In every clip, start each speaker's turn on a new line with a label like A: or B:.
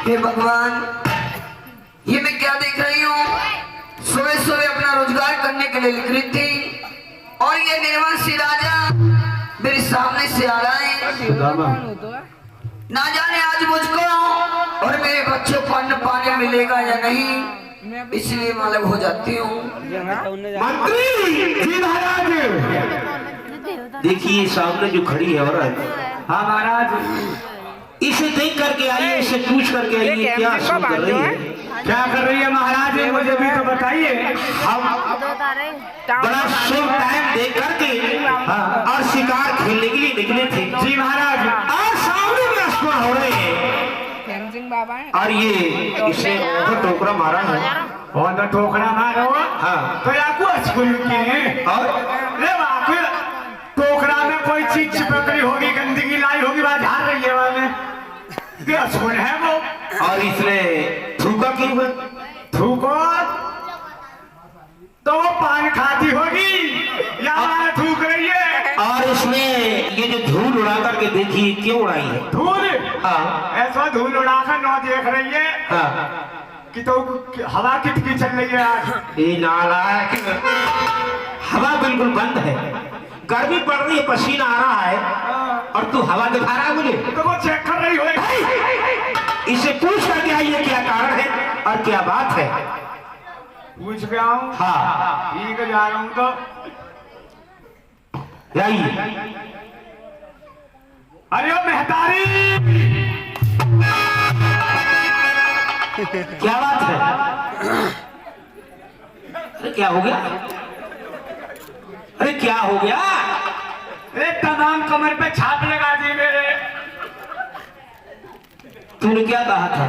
A: हे भगवान, ये मैं क्या देख रही हूँ? सुबह सुबह अपना रोजगार करने के लिए लिख रही थी और ये निर्वंशी राजा मेरे सामने से आ रहा है। ना जाने आज मुझको और मेरे बच्चों को अन्न पानी मिलेगा या नहीं, इसलिए मालूम हो जाती हूँ।
B: मंत्री जी महाराज, देखिए सामने जो खड़ी है औरत। हाँ महाराज, इसे देख करके आइए, इसे पूछ करके आइए क्या शुरू कर रही है, क्या कर रही है महाराज, मुझे भी तो बताइए। हम बड़ा शुभ टाइम देख करके और शिकार खेलने के लिए निकले थे। जी महाराज, और सामने में आसमान हो रहे हैं और ये इसे तो टोकरा मारा है। और तो टोकरा मारो, हाँ तो आपको स्कूल के और टोकरा में कोई चीज चिपकड़ी होगी, गंदगी लाई होगी, बाजार रही है वाले है वो। और इसने थूका क्यों है? थूको तो वो पान खाती होगी या थूक रही है। और इसने ये जो धूल उड़ा करके देखी, क्यों उड़ाई है धूल? हाँ, ऐसा धूल उड़ाकर न देख रही है। हाँ, कि तो हवा कितनी चल रही है आज। ये नालायक, हवा बिल्कुल बंद है, गर्मी पड़ रही है, पसीना आ रहा है और तू हवा दिखा रहा है मुझे। तो वो चेक कर रही हो। इसे पूछ करके आइए क्या कारण है और क्या बात है। पूछ के आऊं? हाँ ठीक है, जा रहा हूं तो जाइए। अरे ओ मेहतारी, क्या बात है? अरे क्या हो गया? अरे क्या हो गया? अरे तमाम कमर पे छाप लगा दी मेरे। तूने क्या कहा था?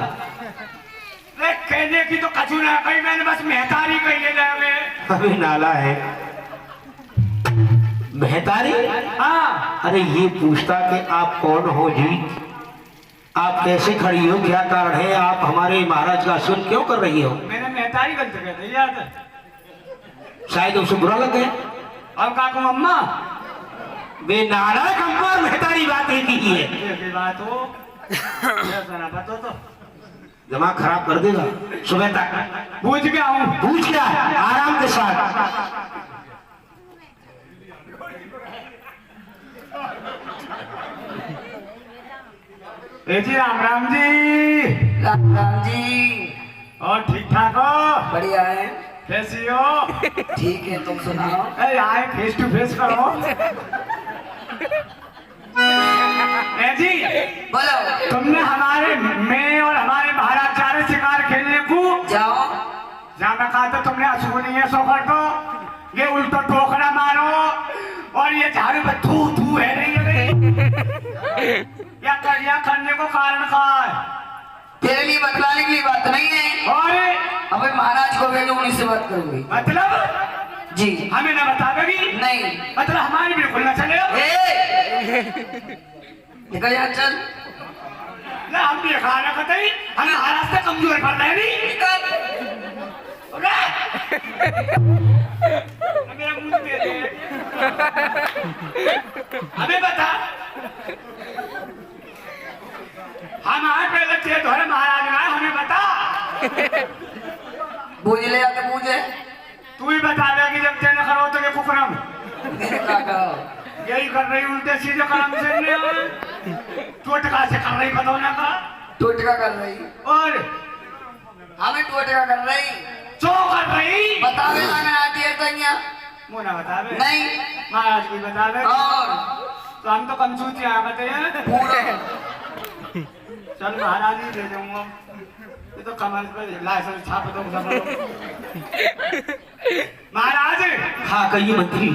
B: अरे कहने की तो कछु ना कही, मैंने बस मेहतारी कही है जाए। अभी नाला है मेहतारी। हाँ, अरे ये पूछता कि आप कौन हो जी, आप कैसे खड़ी हो, क्या कारण है, आप हमारे महाराज का सुन क्यों कर रही हो? मैंने मेहतारी गलत कह दी यार, शायद उसे बुरा लग गया। अब का कहूं अम्मा, वे नारायण अम्मा और मेहतारी बात एक ही है। बात हो तो दिमाग खराब कर देगा। सुबह तक पूछ गया हूँ, पूछ क्या आराम के साथ। जी राम राम जी।
A: राम राम जी।
B: और ठीक ठाक हो? बढ़िया है। कैसी हो?
A: ठीक है, तुम सुनाओ।
B: आए फेस टू फेस करो। जी
A: बोलो।
B: तुमने हमारे, मैं और हमारे महाराज जा रहे शिकार खेलने को।
A: जाओ।
B: जाना कहा तो तुमने असुनी है सोकर को, ये उल्टा टोकरा मारो और ये झाड़ू पे थू थू है नहीं या करने को कारण का है?
A: तेरे लिए बतलाने के लिए बात नहीं है।
B: और
A: अबे महाराज को भेजो, उन्हीं से बात करूंगी।
B: मतलब
A: जी
B: हमें ना बताओगी?
A: नहीं।
B: मतलब हमारी बिल्कुल ना चले।
A: निकल यहाँ, चल
B: ना, हम भी खाना खाते ही, हम महाराज से कमजोर पड़ रहे नहीं। मेरा मुंह दे दे। हमें बता, हम आए पहले तेरे धोरे महाराज ना, हमें बता।
A: पूछ ले या तो पूछे
B: तू ही बता दे कि जब तेने करो तो ये कुकरम
A: मेरे काका
B: यही कर रही उल्टे सीधे काम से नहीं टोटका से कर रही बतौना का
A: टोटका कर रही
B: और
A: हमें टोटका कर रही
B: चो कर रही
A: बतावे ना आती है कन्या
B: मुना बतावे
A: नहीं
B: महाराज भी बतावे
A: और
B: तो हम तो कंजूस यहाँ बते हैं
A: पूरा
B: चल महाराज ही दे दूंगा ये तो कमल पे लाइसेंस छाप दो सब महाराज
C: हाँ कहिए मंत्री।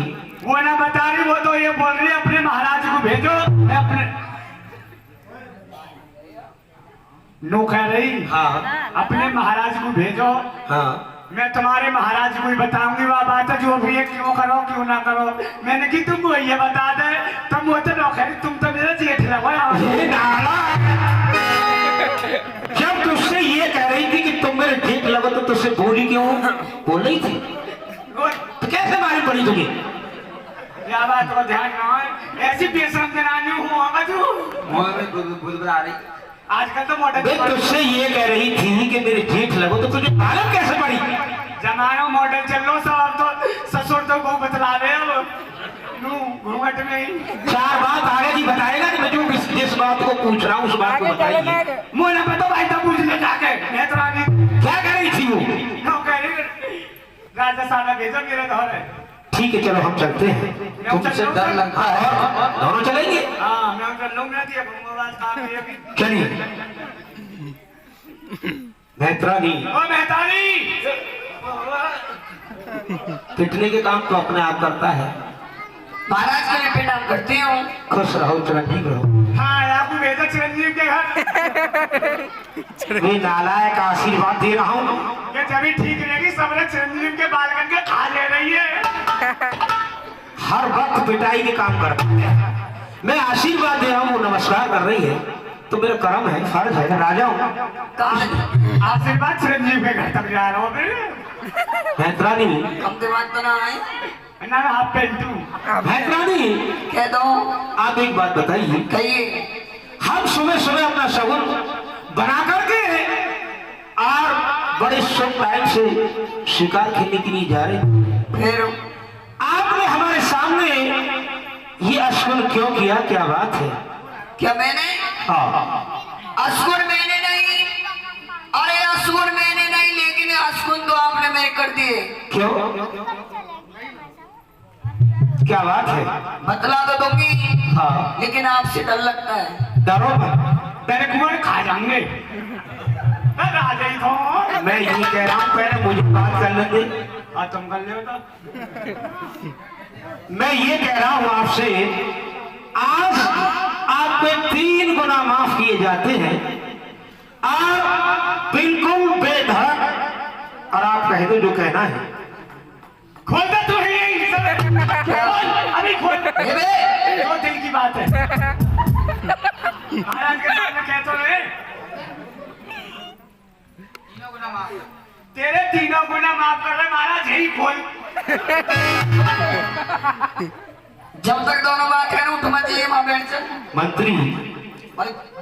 B: वो ना बता रही वो तो ये बोल रही अपने महाराज को भेजो मैं अपने नो कह रही
C: हाँ
B: अपने महाराज को भेजो
C: हाँ
B: मैं तुम्हारे महाराज को ही बताऊंगी वह बात है जो भी है क्यों करो क्यों ना करो मैंने कि तुम वो ये बता दे तुम वो तो नौकरी तुम तो मेरा जेठ लगो
C: जब तुझसे ये कह रही थी कि तुम मेरे ठीक लगो तो तुझसे बोली क्यों बोल रही थी तो कैसे मालूम पड़ी तुझे?
B: क्या बात को ध्यान ना हो ऐसी बेशरम जनानी हूँ तू
A: बुलबुला रही
B: आजकल तो मॉडल
C: मैं तुझसे ये कह रही थी कि मेरे जेठ लगो तो तुझे मालूम कैसे पड़ी?
B: जमाना मॉडल चल लो सब अब तो ससुर तो बहुत बतला रहे अब घूंघट में ही
C: चार बात आगे जी बताएगा कि मैं जो जिस बात को पूछ रहा हूँ उस बात को बताइए।
B: मुझे पता भाई तो पूछ ले जाके मैं तो रानी
C: क्या कह रही थी वो?
B: नो कह रही राजा साहब भेजो मेरे घर है
C: ठीक है चलो हम चलते हैं।
A: तुमसे डर लगता है
C: दोनों चलेंगे?
B: हाँ मैं कर लूंगा दिया मोबाइल काम ये भी
C: चलिए। मैत्रानी
B: ओ मेहतारी
C: पिटने के काम तो अपने आप करता है।
A: महाराज के लिए प्रणाम करती हूँ
C: खुश रहो चिरंजीव रहो।
B: हाँ आपको भेजा चिरंजीव के घर
C: मैं नालायक का आशीर्वाद दे रहा हूँ
B: ये जब ठीक रहेगी सब लोग चिरंजीव के बाल करके खा ले रही है
C: हर वक्त पिटाई के काम करता है। मैं आशीर्वाद दे रहा हूँ वो नमस्कार कर रही है तो मेरा कर्म है फर्ज है राजा हूँ।
B: आशीर्वाद चिरंजीव के घर तक जा रहा हूँ
C: मैत्रानी
A: कम दिमाग तो ना आए
B: ना हाफ पेंटू
C: मैत्रानी
A: कह दो
C: आप एक बात बताइए
A: कहिए
C: हम सुबह सुबह अपना शगुन बना करके और बड़े शुभ टाइम से शिकार खेलने के लिए जा रहे
A: फिर
C: आपने हमारे सामने ये अश्वन क्यों किया क्या बात है?
A: क्या मैंने
C: हाँ
A: असुर मैंने नहीं अरे असुर मैंने नहीं लेकिन असुर तो आपने मेरे कर दिए
C: क्यों क्या बात है?
A: बतला तो दूंगी
C: हाँ
A: लेकिन आपसे डर लगता है
C: डरो मत।
B: तेरे कुआं खा जाएंगे राजा ही तो
C: मैं ये कह रहा हूँ पहले मुझे बात करने दे।
B: हाँ तुम कर ले तो
C: मैं ये कह रहा हूँ आपसे आज आपके 3 गुना माफ किए जाते हैं और बिल्कुल बेधड़क और आप कह दो जो कहना है।
B: खोल दे तू ही खोल अभी खोल
A: ए बे
B: दो दिल की बात है महाराज के सामने कह तो रहे तेरे 3 गुना माफ कर रहे महाराज यही खोल
A: जब तक दोनों बात है ना उठ मत जाइए माँ बहन से
C: मंत्री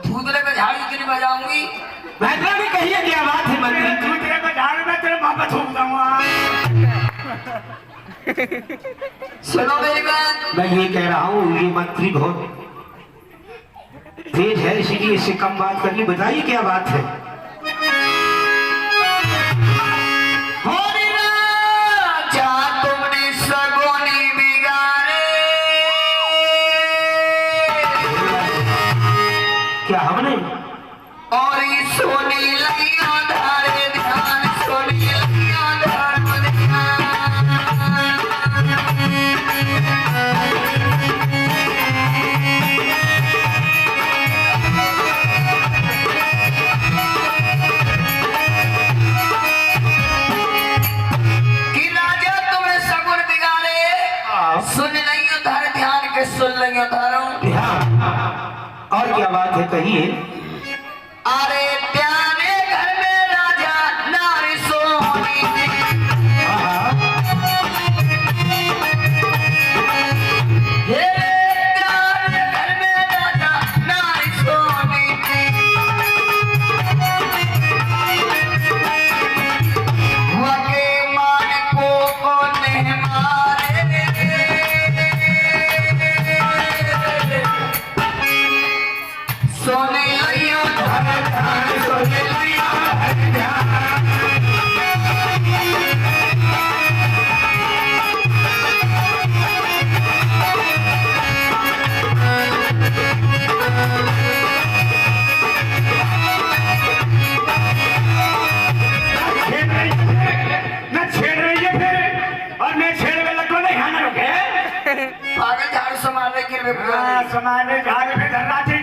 A: दूसरे पे झाड़ी के लिए बजाऊंगी
C: मैत्रा भी कहिए क्या बात है
B: तेरे
C: मंत्री?
B: दूसरे को झाड़ में तेरे माँ पे थूक दूंगा
A: सुनो मेरी बात
C: मैं ये कह रहा हूँ ये मंत्री बहुत तेज है इसीलिए इससे कम बात करनी। बताइए क्या बात है?
A: होरी राजा तुमने सगोनी बिगाड़े
C: क्या हमने
A: और ये सोनी लगियों धारे ध्यान सोनी लगियों धारे ध्यान कि राजा तुमने सगुन बिगाड़े सुन नहीं उधार ध्यान के सुन नहीं उधारो
C: ध्यान और क्या बात है कहिए?
A: अरे प्यारे घर में राजा नारी सोनी हे प्यारे घर में राजा नारी सोनी हुआ सोने लइयो धर ध्यान सोने लइयो धर ध्यान पागल झाड़ू समारने के लिए
C: समाने झाड़ पे धरना चाहिए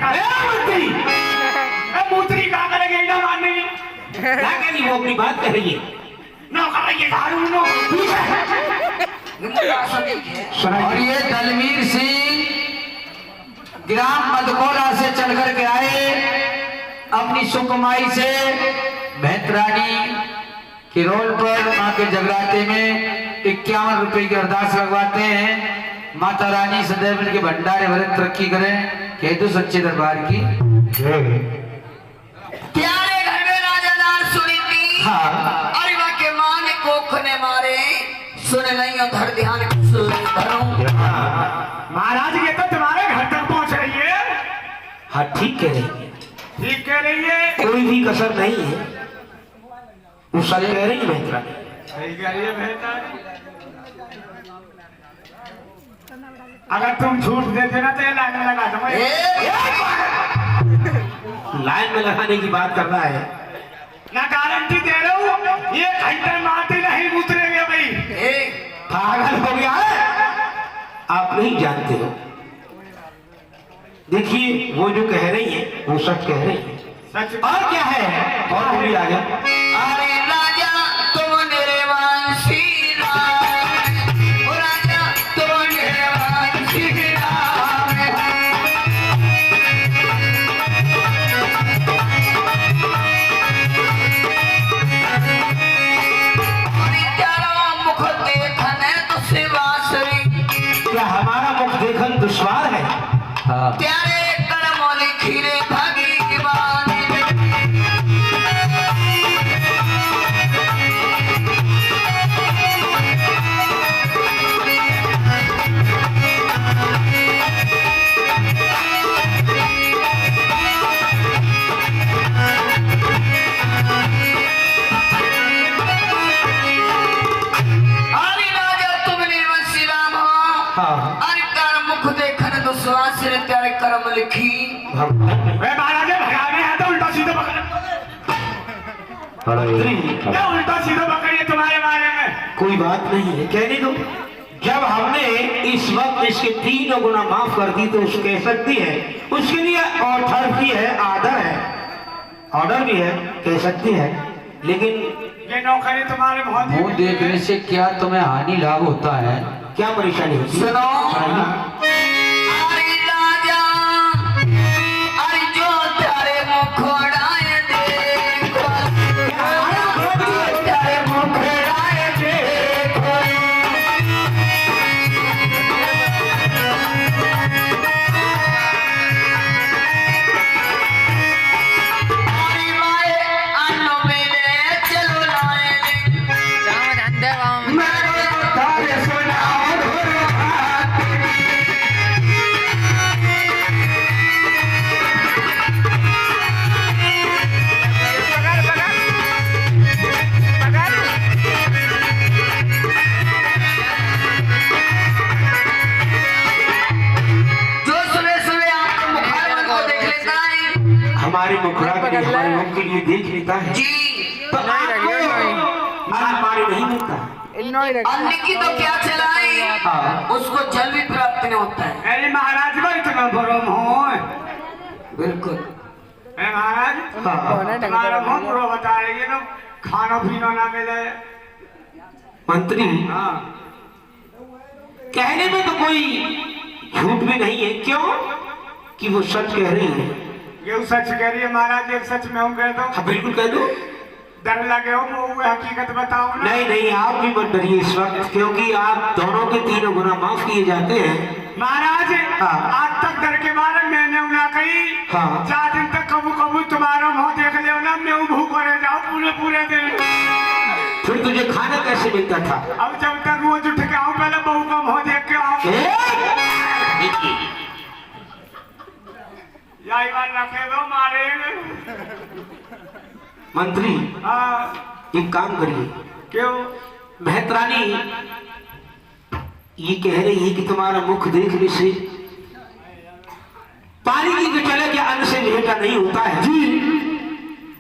C: मूत्री का करेंगे ना मानने क्या करी वो अपनी बात कर रही है ना करेंगे झाड़ू नो
B: और ये दलवीर सिंह ग्राम मधकोला से चल करके आए अपनी सुकमाई से भैंतरानी के रोल पर माँ के जगराते में 51 रुपए की अरदास लगवाते हैं। माता रानी सदैव इनके भंडारे भरे तरक्की करें। कह दो सच्चे दरबार की
A: प्यारे घर में राजा नार सुनी थी।
B: हाँ।
A: अरे वाह के मान कोख ने मारे सुन नहीं धर ध्यान धरो।
C: महाराज ये तो तुम्हारे घर तक पहुंच रही है।
B: हाँ ठीक कह रही है,
C: ठीक कह रही है,
B: कोई भी कसर नहीं है, वो सब कह रही है भैंतरा।
C: सही कह रही है बेहतर। अगर तुम झूठ देते ना तो ये लाइन में लगा दूंगा।
B: लाइन में लगाने की बात कर रहा है
C: ना गारंटी दे रहा हूँ ये घंटे मारते नहीं उतरेंगे भाई।
B: पागल हो गया है, आप नहीं जानते हो। देखिए वो जो कह रही है वो सच कह रही है।
C: सच
B: और क्या है और वो भी आ गया।
A: अरे राजा तुम मेरे वंशी राम, ओ राजा तुम मेरे वंशी राम। अरे तेरा मुख देखने तो शिवासरी,
B: क्या हमारा मुख देखन दुश्वार है? हाँ।
A: तेरे कर्म लिखी रे भगवान। तेरे कर्म लिखी
C: महाराज भगाने है तो उल्टा सीधा क्या उल्टा सीधा पकड़िए तुम्हारे बारे में।
B: कोई बात नहीं है, कहने दो। जब हमने इस वक्त इसके 3 गुना माफ कर दी तो उसको कह सकती है, उसके लिए ऑर्डर भी है, आदर है, ऑर्डर भी है, कह सकती है। लेकिन
C: ये नौकरी तुम्हारे बहुत
D: मुंह देखने से क्या तुम्हें हानि लाभ होता है?
B: क्या परेशानी होती है?
A: सुनो अरे राजा, अरे जो तेरे मुखड़ाए देखो, तेरे मुखड़ाए देखो। अरे माए अन्नो मेरे चलो लाए मैं तारे सुनाओ
B: हमारे मुखड़ा के लिए, हमारे मुख के लिए देख लेता है
A: जी।
B: तो आपको हमारे नहीं मिलता।
A: अन्य की तो क्या चलाए,
B: हाँ।
A: उसको जल भी प्राप्त नहीं होता है।
C: अरे महाराज को इतना भरम हो।
A: बिल्कुल
C: महाराज
B: हाँ।
C: तुम्हारा मुंह पूरा बताएगी ना, खाना पीना ना मिले।
B: मंत्री
C: हाँ।
B: कहने में तो कोई झूठ भी नहीं है, क्यों कि वो सच कह रही है।
C: ये सच कह रही है महाराज, एक सच में हूँ कह दो।
B: हाँ बिल्कुल कह दो।
C: डर लगे हो वो हकीकत बताओ ना।
B: नहीं नहीं, आप भी मत डरिए इस वक्त, क्योंकि आप दोनों के 3 गुना माफ किए जाते हैं।
C: महाराज
B: हाँ।
C: आज तक डर के मारे मैंने उना कही।
B: हाँ।
C: 4 दिन तक कबू कबू तुम्हारा मुंह देख ले ना, मैं भूख रह जाऊँ पूरे पूरे दिन।
B: फिर तुझे खाना कैसे मिलता था?
C: अब जब तक रोज उठ के आऊँ पहले बहू का मुंह देख के आऊँ। यही बार रखे वो मारेंगे।
B: मंत्री
C: हाँ
B: एक काम करिए,
C: क्यों?
B: मेहतरानी ये कह रही है कि तुम्हारा मुख देखने से पानी की तो चले कि अन्न से लेटा नहीं होता है जी।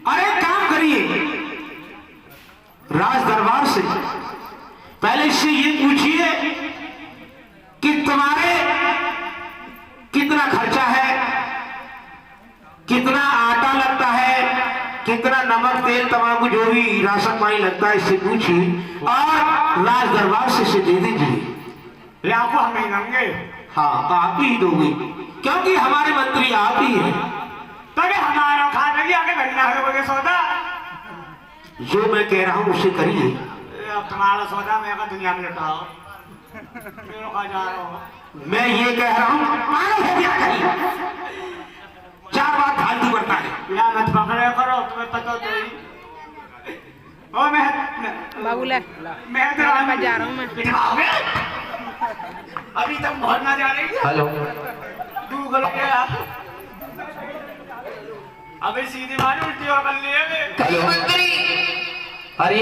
B: अरे काम करिए, राज दरबार से पहले इससे ये पूछिए कि तुम्हारे कितना खर्चा है, कितना आटा लगता है, कितना नमक तेल तमाकू जो भी राशन पानी लगता है, इससे पूछिए और राज दरबार से इसे दे दीजिए।
C: ये आपको हम ही देंगे।
B: हाँ आप ही दोगे, क्योंकि हमारे मंत्री आप ही हैं।
C: तभी हमारा खाने की आगे बनना है वो सौदा।
B: जो मैं कह रहा हूँ उसे करिए।
C: अब तुम्हारा सौदा मैं दुनिया में लटाओ। जा रहा हूँ
B: मैं ये कह रहा हूँ पागल हो गया कहीं, चार बात फालतू करता है।
C: या मत पकड़े करो, तुम्हें पता तो ही। ओ
E: बाबूला
C: मैं
E: जा रहा हूँ मैं।
C: अभी तक बहुत ना जा रही है।
D: हेलो
C: गूगल गया अभी सीधी मारी उल्टी और कर लिए।
A: मंत्री
D: अरे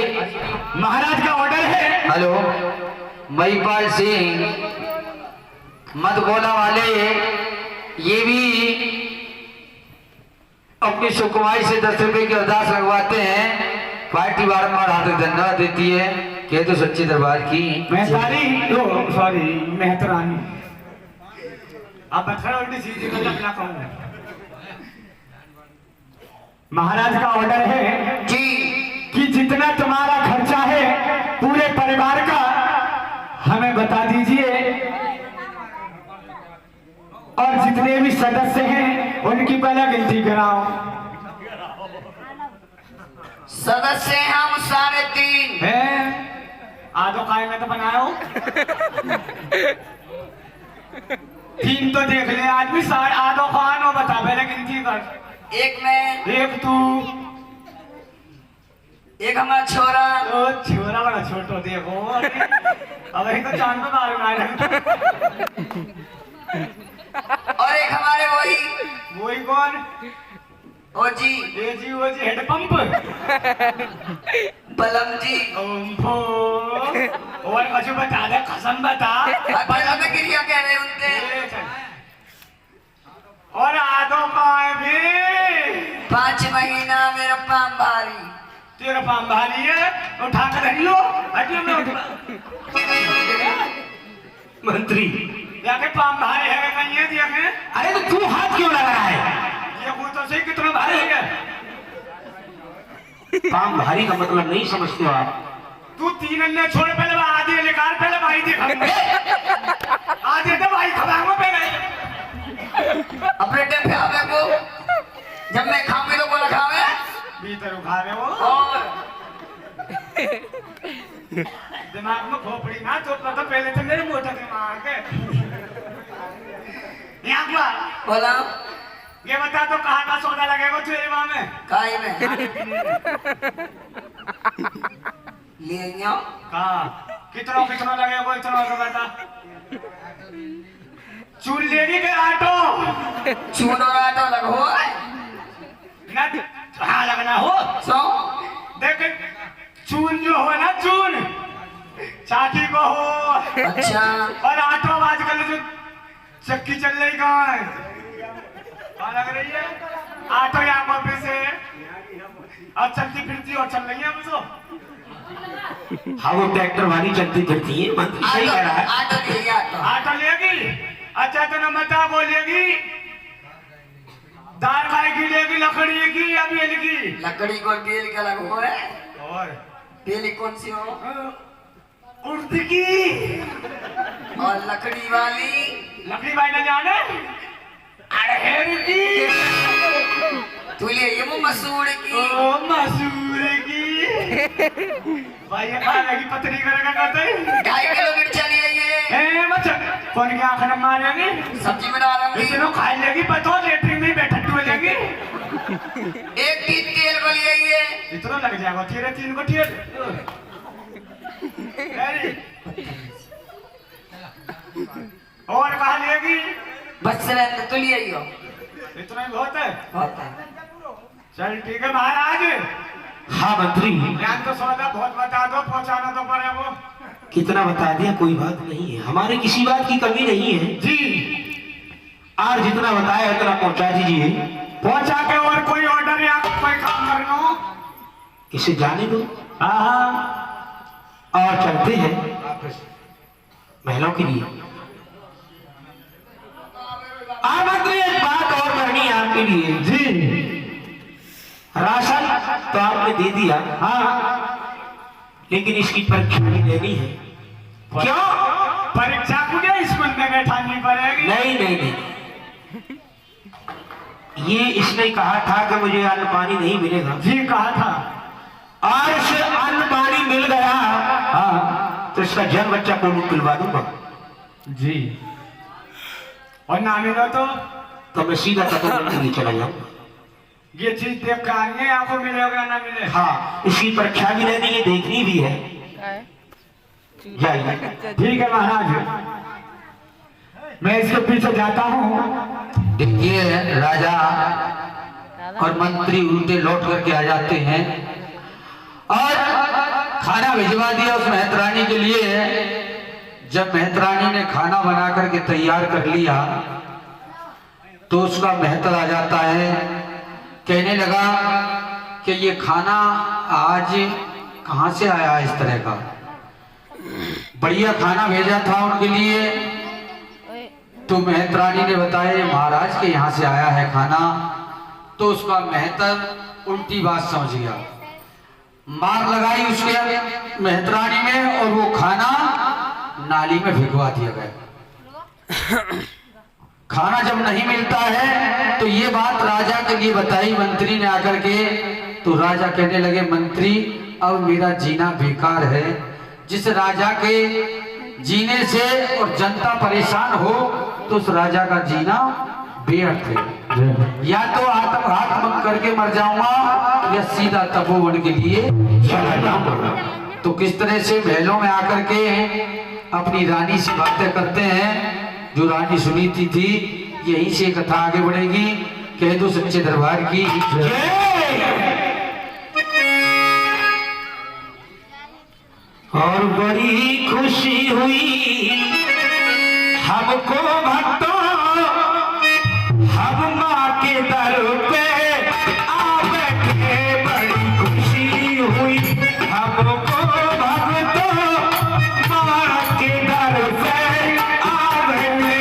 C: महाराज का ऑर्डर है।
D: हेलो महिपाल सिंह मत बोला वाले, ये भी अपनी सुकुमारी से 10 रुपए की अरदास लगवाते हैं। पार्टी बारंबार हार्दिक धन्यवाद देती है, कह तो सच्चे दरबार की।
C: सॉरी मेहतरानी, अब बता उल्टी सीधी को लगना कहूँ। महाराज का ऑर्डर है
A: जी
C: कि जितना तुम्हारा खर्चा है पूरे परिवार का हमें बता दीजिए, और जितने भी सदस्य हैं उनकी पहले गिनती कराओ।
A: सदस्य हम 3.5
C: हैं आधो काय में तो बनाओ। 3 तो देख ले आदमी, आधो खान हो, बता पहले गिनती कर।
A: एक मैं,
C: एक तू,
A: एक हमारा छोरा,
C: ओ छोरा बड़ा छोटो देखो। अब एक तो चांद पे मालूम आया।
A: और एक हमारे
C: वही कौन?
A: ओ जी
C: ये जी वो जी हेड पंप।
A: बलम जी।
C: ओम्फो और कुछ बता दे, कसम बता।
A: बलम में क्रिया कह रहे उनके।
C: और आधो का है भी
A: 5 महीना मेरा पाम भारी।
C: तेरा पाम भारी है, उठा कर रख लो। हटियो में उठा।
B: मंत्री
C: जाके पाम भारी है कहीं है दिया के।
B: अरे तो तू हाथ क्यों लगा रहा है?
C: ये वो तो सही कितना भारी है।
B: काम भारी का मतलब नहीं समझते हो आप।
C: तू 3 अन्य छोड़, पहले आधे निकाल, पहले भाई दिखा। आधे तो भाई खबांगों पे गए।
A: अपने टाइम पे आवे को, जब मैं खाऊंगी तो बोला खावे।
C: भीतर उठा रहे वो।
A: और
C: दिमाग में खोपड़ी ना तो पता, पहले तो मेरे मोटा दिमाग है। यहाँ पर
A: बोला
C: ये बता तो कहाँ का सौदा लगेगा तेरे वहाँ में?
A: काई में ले आइयो।
C: कहाँ कितना लगेगा इतना का बता। चून लेगी के आटो?
A: चून और आटा लगो
C: ना, हाँ लगना हो।
A: सो
C: देख चून जो हो ना, चून चाकी को हो।
A: अच्छा
C: और आटो आजकल जो चक्की चल रही कहाँ है? कहाँ लग रही है? आटो यहाँ वापस है, अब चलती फिरती और चल रही है अब तो।
B: हाँ वो ट्रैक्टर वाली चलती फिरती है। मंत्री सही कह रहा है।
A: आटा ले आटा।
C: आटो लेगी? अच्छा तो न मता बोलेगी दाल खाएगी, लेगी लकड़ी की या बेल की?
A: लकड़ी को बेल का लगो है।
C: और
A: बेल कौन सी हो?
C: उर्द की।
A: और लकड़ी वाली
C: लकड़ी भाई न जाने अड़हेर की।
A: तू ले ये वो मसूर की।
C: ओ मसूर की। भाई ये खाने की पतरी करेगा कहते हैं।
A: 2.5 किलो मिर्चा ले आइए।
C: ए मत कौन क्या आखिर में मारेगी?
A: सब्जी में डालूंगी।
C: इतनों खा लेगी पतो, लेटरिन में बैठा टू लेगी।
A: 1 टीन तेल को ले आइए।
C: इतना लग जाएगा तेरे 3 को तेल। और कहा लेगी?
A: बस रहने तो ले आइयो।
C: इतना ही बहुत है।
A: होता है।
C: चल ठीक है महाराज,
B: हाँ मंत्री,
C: ज्ञान तो सौदा बहुत बता दो, पहुंचाना तो पड़े वो।
B: कितना बता दिया, कोई बात नहीं है, हमारे किसी बात की कमी नहीं है
C: जी।
B: और जितना बताया उतना पहुंचा दीजिए।
C: पहुंचा के और कोई ऑर्डर या कोई काम कर लो,
B: इसे जाने दो।
C: हाँ
B: और चलते हैं महलों के लिए। मंत्री एक बात और करनी है आपके लिए।
C: जी।
B: राशन तो आपने दे दिया,
C: हाँ,
B: लेकिन इसकी परीक्षा भी लेनी है। क्यों?
C: परीक्षा मुझे स्कूल में बैठानी पड़ेगी।
B: नहीं नहीं नहीं, ये इसने कहा था कि मुझे अन्न पानी नहीं मिलेगा।
C: जी कहा था।
B: और इसे अन्न पानी मिल गया,
C: हाँ
B: तो इसका जन्म बच्चा को पिलवा दूंगा
C: जी। और ना मिला तो
B: मैं सीधा तपोवन के लिए चला जाऊंगा।
C: ये चीज देख कर आएंगे, आपको मिलेगा ना मिले।
B: हाँ, इसकी परीक्षा भी लेनी है, देखनी भी है। जाइए।
C: ठीक है महाराज, मैं इसके पीछे जाता हूँ।
D: देखिए राजा और मंत्री उल्टे लौट करके आ जाते हैं और खाना भिजवा दिया उस मेहतरानी के लिए। जब मेहतरानी ने खाना बना करके तैयार कर लिया तो उसका मेहतर आ जाता है, कहने लगा कि ये खाना आज कहाँ से आया इस तरह का, बढ़िया खाना भेजा था उनके लिए। तो मेहतरानी ने बताया ये महाराज के यहाँ से आया है खाना। तो उसका मेहतर उल्टी बात समझ गया, मार लगाई उसके मेहतरानी में और वो खाना नाली में भिगवा दिया गया। खाना जब नहीं मिलता है तो ये बात राजा के लिए बताई मंत्री ने आकर के। तो राजा कहने लगे मंत्री अब मेरा जीना बेकार है। जिस राजा के जीने से और जनता परेशान हो तो उस राजा का जीना बेअर्थ है। या तो आत्मघात करके मर जाऊंगा या सीधा तपोवन के लिए चला जाऊंगा। तो किस तरह से महलों में आकर के अपनी रानी से बातें करते हैं। जो रानी सुनीति थी, यहीं से कथा आगे बढ़ेगी। कह दो सच्चे दरबार की।
B: और बड़ी खुशी हुई हमको भक्तों, हम माँ के दर पे आ बैठे। बड़ी खुशी हुई हमको भक्तों, माँ के दर पे आ बैठे।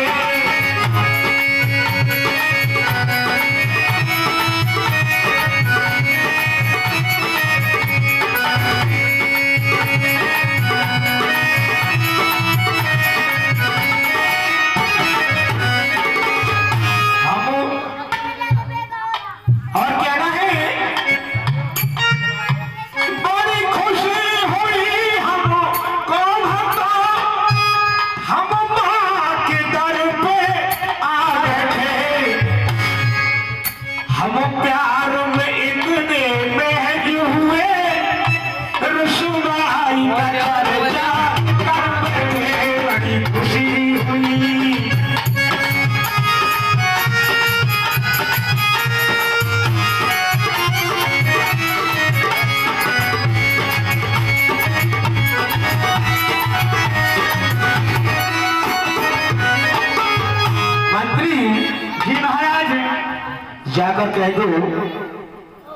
B: जाकर कह दो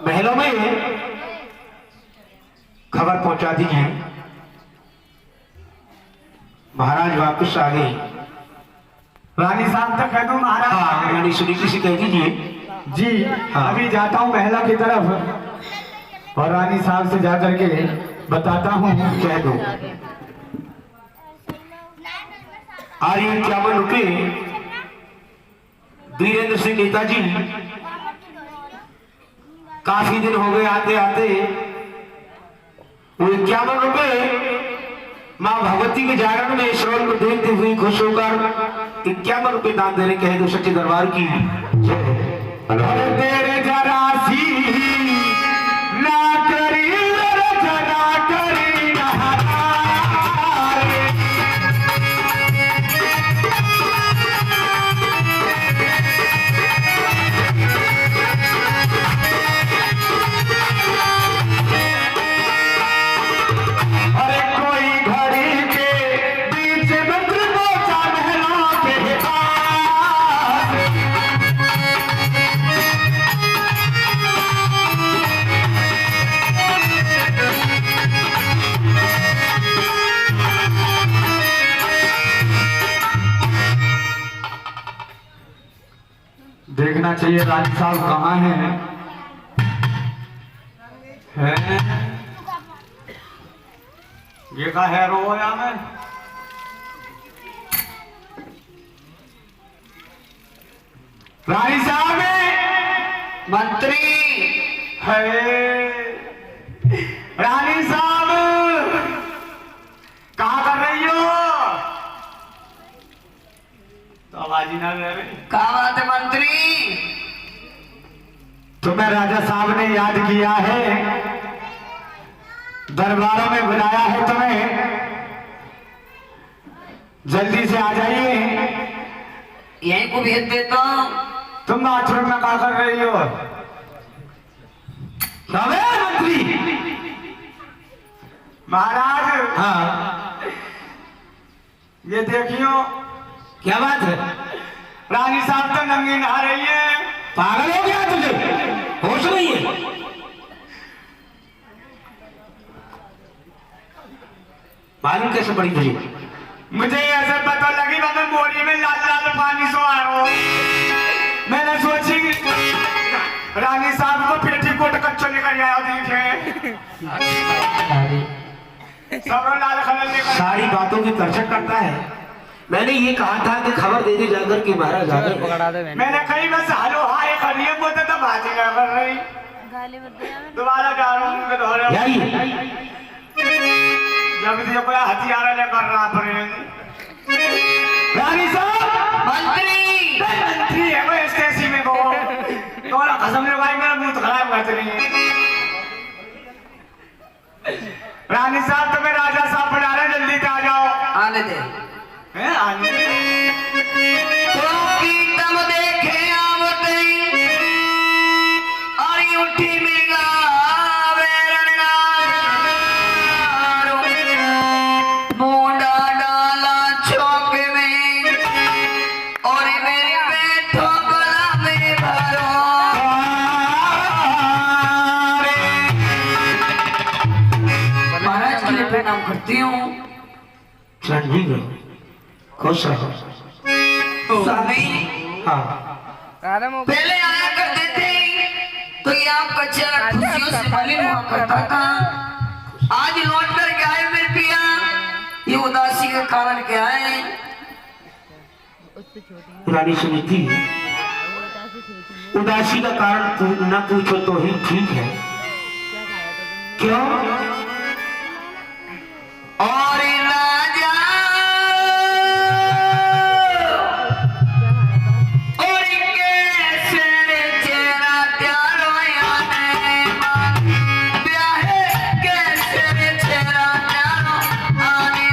B: महलों में खबर पहुंचा दीजिए महाराज वापस आ गए।
C: रानी साहब तक कह दो महाराज।
B: हाँ, रानी सुनीति से कह दीजिए।
C: जी
B: हाँ।
C: अभी जाता हूँ महला की तरफ और रानी साहब से जाकर के बताता हूँ।
B: कह दो आर्यन चावल रुके वीरेंद्र सिंह नेताजी काफी दिन हो गए आते आते। वो 51 रुपए माँ भगवती के जागरण में इस रोल को देखते हुए खुश होकर 51 रुपए दान देने कहे दो सच्चे दरबार की जय।
C: तेरे जरा सी ना करी जना करी चाहिए रानी साहब कहाँ हैं? ये का है रो यहाँ में? रानी साहब
A: मंत्री
C: है। रानी साहब कहाँ कर रही हो? तो आवाज ही ना ले रही।
A: कहा बात है मंत्री?
C: तुम्हें राजा साहब ने याद किया है, दरबारों में बुलाया है तुम्हें, जल्दी से आ जाइए।
A: यहीं को भेज देता हूँ।
C: तुम बाथरूम में क्या कर रही हो? मंत्री महाराज।
B: हाँ
C: ये देखियो।
B: क्या बात है?
C: रानी साहब तो नंगी नहा रही है।
B: पागल हो गया तुझे? होश नहीं है? मालूम कैसे पड़ी तुझे?
C: मुझे ऐसे पता लगी मैं मोरी में लाल लाल पानी सो आया हूँ। मैंने सोची रानी साहब को पेटीकोट कच्चो लेकर आया देखे। सब लाल खलल लेकर।
B: सारी बातों की करचट करता है। मैंने ये कहा था कि खबर दे दे जाकर कि महाराज आ गए।
C: मैंने कहीं बस हलो हाय करिए बोलते तो बातें ना कर रही। दोबारा जा रहा हूँ दोबारा। जब भी कोई हथियार लेकर रहा पड़े। रानी साहब
A: मंत्री
C: मंत्री है वो स्टेसी में को। थोड़ा कसम ले भाई मेरा मुंह खराब कर रही। रानी साहब तुम्हें राजा साहब बुला रहे, जल्दी से आ जाओ।
A: आने दे।
C: हैं आने
A: तो कीर्तन देखे आवते और उठी मिला मुंडा डाला चौक में और मेरे बैठो गला में भरो। महाराज के लिए प्रणाम करती हूँ।
B: खुश रहो।
A: स्वामी
B: हाँ
A: पहले आया करते थे तो ये आपका चेहरा खुशियों से मलिन हुआ करता था। आज लौट कर के आए मेरे पिया, ये उदासी का कारण क्या है?
B: रानी सुनीति, उदासी का कारण न पूछो तो ही ठीक है। क्यों?
A: और राजा और कैसे चेहरा त्यार होया है ब्याह कैसे चेहरा त्यार आने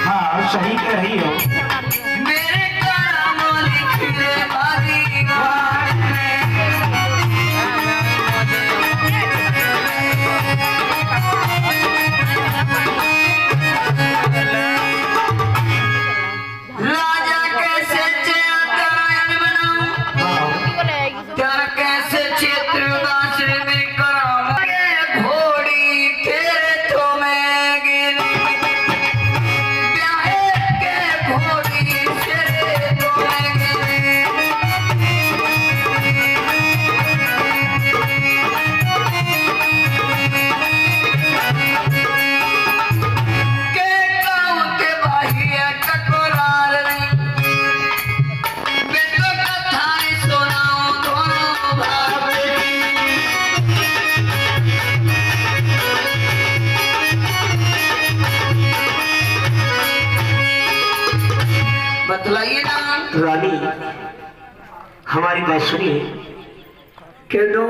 B: हाँ सही कह रही हो।
A: मेरे काम लिखे बारी गाड़ राजा कैसे चेहरा बनाऊं तेरा कैसे क्षेत्र उदास में कराऊं घोड़ी तेरे तो मैं गिरी ब्याह के घोड़ी तेरे तो मैं गिरी के गाँव के बाहिया कटोरार बेटो कथा सुनाओ दोनों भाभी बतलाइए ना।
B: रानी हमारी बात सुनिए।
A: कह दो